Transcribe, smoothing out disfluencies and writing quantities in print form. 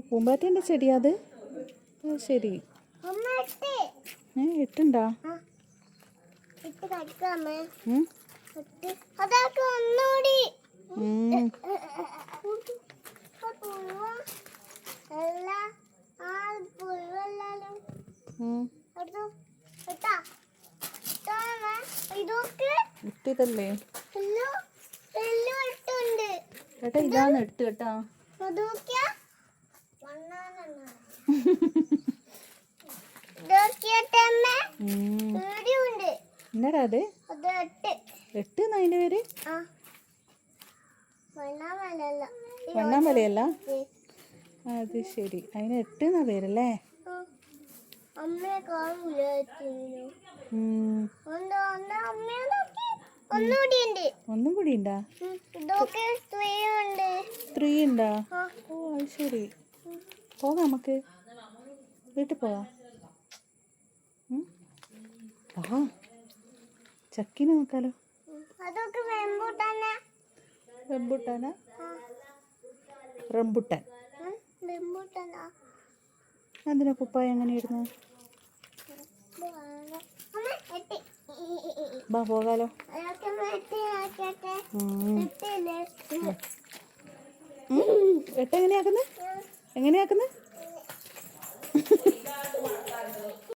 പൂമ്പാറ്റേൻ്റെ ചെടിയാ അത്? ശരി. ഇട്ടുണ്ടാ? ഇട്ടതല്ലേ ചേട്ടാ? ഇതാണ് ഇട്ട് കേട്ടാ. എന്നടാ അത്? എട്ട് അതിന്റെ പേര്? വണ്ണാമലയല്ല? അത് ശരി, അതിന് എട്ട് എന്നാ പേരല്ലേ? ഒന്നും കൂടി ഉണ്ടാ? 3 ഉണ്ടാ? ഓ അത് ശരി. പോകാം നമുക്ക്, വീട്ടിൽ പോവാം. ആ ചക്കിന് നോക്കാലോ. റംബുട്ടാനാ? റംബുട്ടാൻ എന്തിനാ കുപ്പായ അങ്ങനെ ഇടുന്നു? ബാ പോകാലോ. എട്ടെങ്ങനെയാക്കുന്നത്?